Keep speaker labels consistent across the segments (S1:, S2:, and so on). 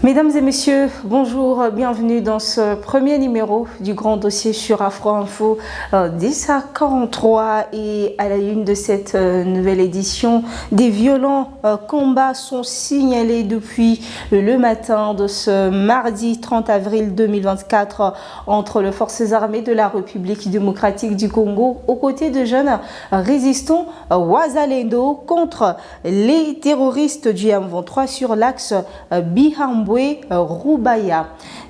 S1: Mesdames et messieurs, bonjour, bienvenue dans ce premier numéro du grand dossier sur Afro Info 10h43 et à la une de cette nouvelle édition, des violents combats sont signalés depuis le matin de ce mardi 30 avril 2024 entre les forces armées de la République démocratique du Congo aux côtés de jeunes résistants Wazalendo contre les terroristes du M23 sur l'axe Bihambwe-Rubaya.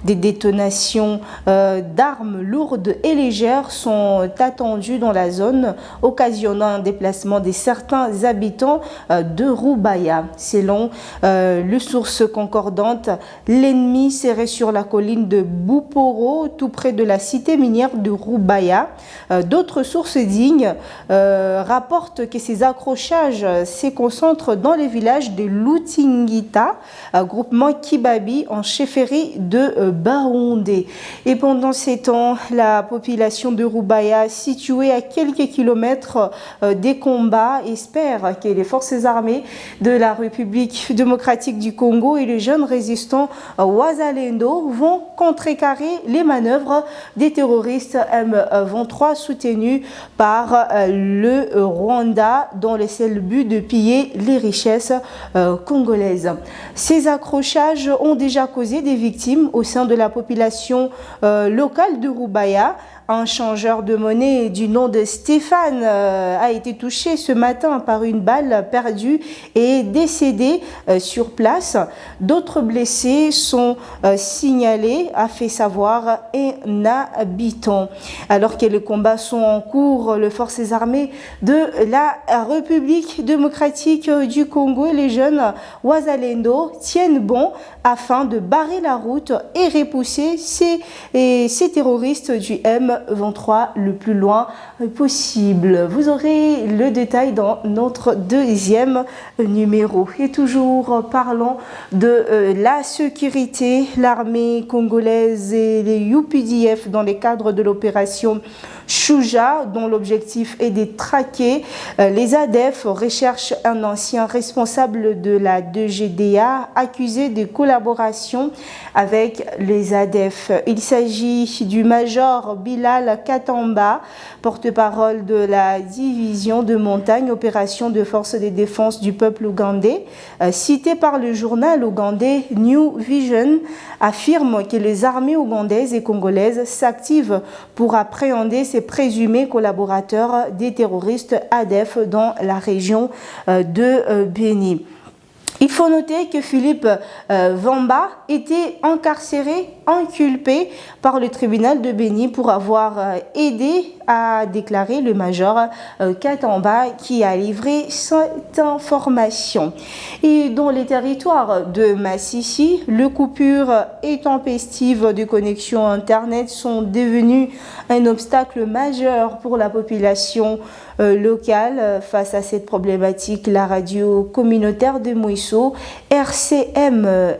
S1: Des détonations d'armes lourdes et légères sont attendues dans la zone, occasionnant un déplacement de certains habitants de Rubaya. Selon les sources concordantes, l'ennemi serait sur la colline de Bouporo, tout près de la cité minière de Rubaya. D'autres sources dignes rapportent que ces accrochages se concentrent dans les villages de Lutingita, groupement Kibabi en chefferie de Baoundé. Et pendant ces temps, la population de Rubaya, située à quelques kilomètres des combats, espère que les forces armées de la République démocratique du Congo et les jeunes résistants Wazalendo vont contrecarrer les manœuvres des terroristes M23 soutenus par le Rwanda dans le seul but de piller les richesses congolaises. Ces accrochages ont déjà causé des victimes au sein de la population locale de Rubaya. Un changeur de monnaie du nom de Stéphane a été touché ce matin par une balle perdue et décédé sur place. D'autres blessés sont signalés, a fait savoir un habitant. Alors que les combats sont en cours, les forces armées de la République démocratique du Congo et les jeunes Wazalendo tiennent bon afin de barrer la route et repousser ces terroristes du M23 le plus loin possible. Vous aurez le détail dans notre deuxième numéro. Et toujours parlant de la sécurité, l'armée congolaise et les UPDF dans le cadre de l'opération Shuja, dont l'objectif est de traquer les ADF, recherchent un ancien responsable de la 2GDA accusé de collaboration avec les ADF. Il s'agit du major Bilal Katamba, porte-parole de la division de montagne opération de forces de défense du peuple ougandais, cité par le journal ougandais New Vision, affirme que les armées ougandaises et congolaises s'activent pour appréhender ces présumés collaborateurs des terroristes ADF dans la région de Beni. Il faut noter que Philippe Vamba était inculpé par le tribunal de Beni pour avoir aidé à déclarer le major Katamba qui a livré cette information. Et dans les territoires de Massissi, les coupures intempestives de connexion Internet sont devenues un obstacle majeur pour la population locale. Face à cette problématique, la radio communautaire de Mouissou, RCM-FM,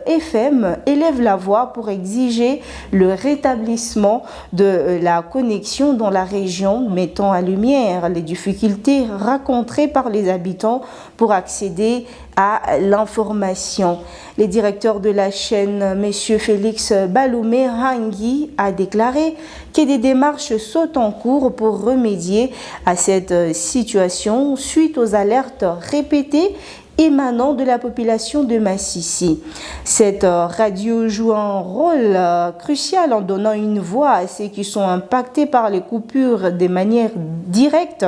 S1: élève la voix pour exiger le rétablissement de la connexion dans la région, mettant en lumière les difficultés rencontrées par les habitants pour accéder à l'information. Le directeur de la chaîne, M. Félix Baloumé Hangui, a déclaré que des démarches sont en cours pour remédier à cette situation suite aux alertes répétées émanant de la population de Massissi. Cette radio joue un rôle crucial en donnant une voix à ceux qui sont impactés par les coupures de manière directe.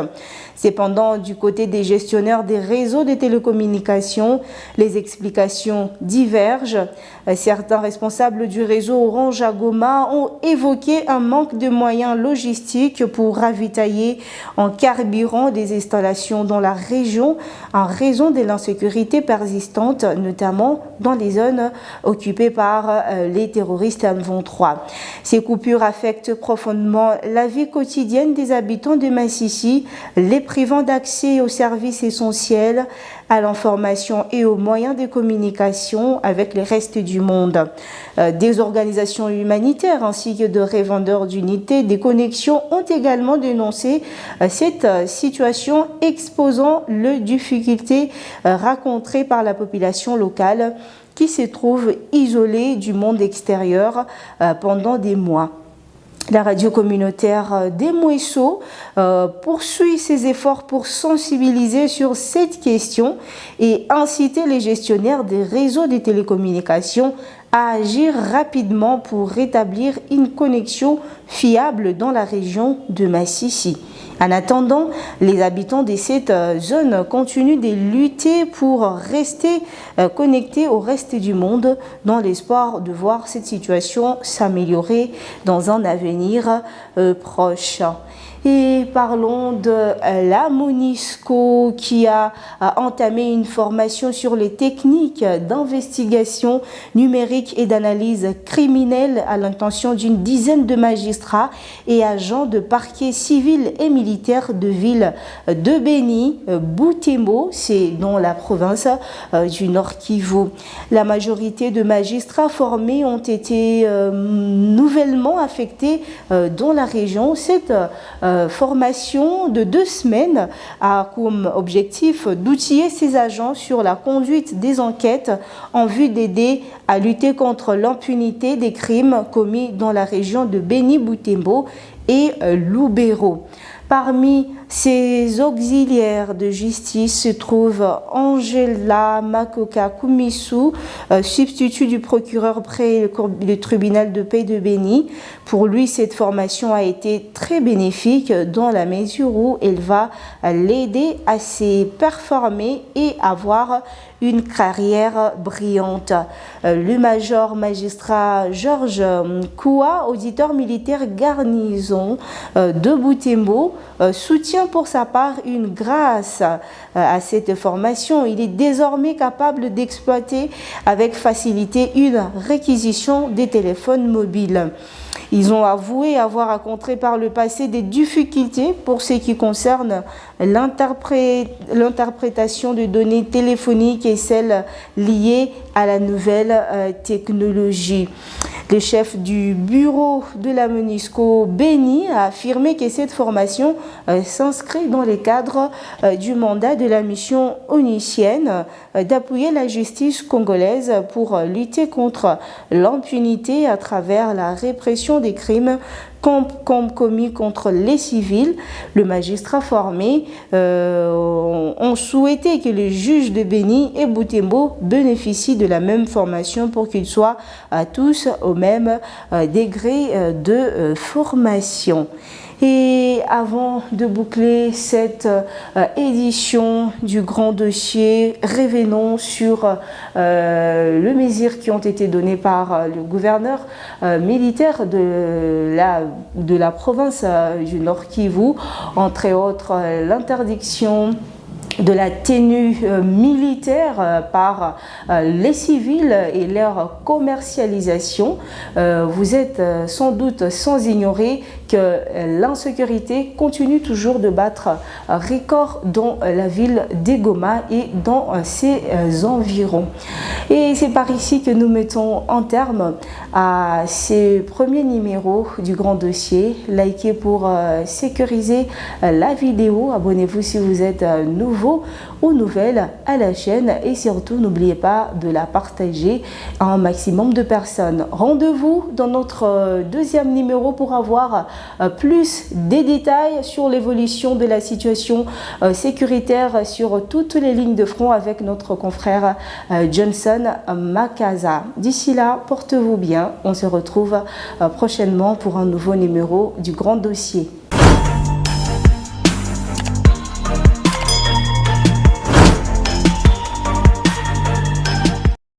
S1: Cependant, du côté des gestionnaires des réseaux de télécommunications, les explications divergent. Certains responsables du réseau Orange à Goma ont évoqué un manque de moyens logistiques pour ravitailler en carburant des installations dans la région en raison de l'insécurité persistante, notamment dans les zones occupées par les terroristes M23. Ces coupures affectent profondément la vie quotidienne des habitants de Massissi, les privant d'accès aux services essentiels, à l'information et aux moyens de communication avec le reste du monde. Des organisations humanitaires ainsi que de revendeurs d'unités des connexions ont également dénoncé cette situation, exposant les difficultés rencontrées par la population locale qui se trouvent isolés du monde extérieur pendant des mois. La radio communautaire des Mouessot poursuit ses efforts pour sensibiliser sur cette question et inciter les gestionnaires des réseaux de télécommunications à agir rapidement pour rétablir une connexion fiable dans la région de Massissi. En attendant, les habitants de cette zone continuent de lutter pour rester connectés au reste du monde dans l'espoir de voir cette situation s'améliorer dans un avenir proche. Et parlons de la MONUSCO qui a entamé une formation sur les techniques d'investigation numérique et d'analyse criminelle à l'intention d'une dizaine de magistrats et agents de parquet civil et militaire de ville de Béni, Butembo, c'est dans la province du Nord Kivu. La majorité de magistrats formés ont été nouvellement affectés dans la région. Cette formation de 2 semaines a comme objectif d'outiller ces agents sur la conduite des enquêtes en vue d'aider à lutter contre l'impunité des crimes commis dans la région de Béni-Butembo et Lubero. Parmi ces auxiliaires de justice se trouve Angela Makoka Kumisu, substitut du procureur près le tribunal de paix de Béni. Pour lui, cette formation a été très bénéfique dans la mesure où elle va l'aider à se performer et avoir une carrière brillante. Le major magistrat Georges Koua, auditeur militaire garnison de Butembo, soutient pour sa part une grâce à cette formation. Il est désormais capable d'exploiter avec facilité une réquisition des téléphones mobiles. Ils ont avoué avoir rencontré par le passé des difficultés pour ce qui concerne l'interprétation de données téléphoniques et celles liées à la nouvelle technologie. Le chef du bureau de la MONUSCO, Béni, a affirmé que cette formation s'inscrit dans le cadre du mandat de la mission onusienne d'appuyer la justice congolaise pour lutter contre l'impunité à travers la répression des crimes commis contre les civils. Le magistrat formé ont souhaité que les juges de Béni et Butembo bénéficient de la même formation pour qu'ils soient tous au même degré de formation. Et avant de boucler cette édition du grand dossier, revenons sur les mesures qui ont été données par le gouverneur militaire de la province du Nord Kivu, entre autres l'interdiction de la tenue militaire par les civils et leur commercialisation. Vous êtes sans doute sans ignorer que l'insécurité continue toujours de battre record dans la ville d'Egoma et dans ses environs. Et c'est par ici que nous mettons un terme à ces premiers numéros du grand dossier. Likez pour sécuriser la vidéo. Abonnez-vous si vous êtes nouveau ou nouvelle à la chaîne et surtout n'oubliez pas de la partager à un maximum de personnes. Rendez-vous dans notre deuxième numéro pour avoir plus des détails sur l'évolution de la situation sécuritaire sur toutes les lignes de front avec notre confrère Johnson Makaza. D'ici là, portez-vous bien. On se retrouve prochainement pour un nouveau numéro du grand dossier.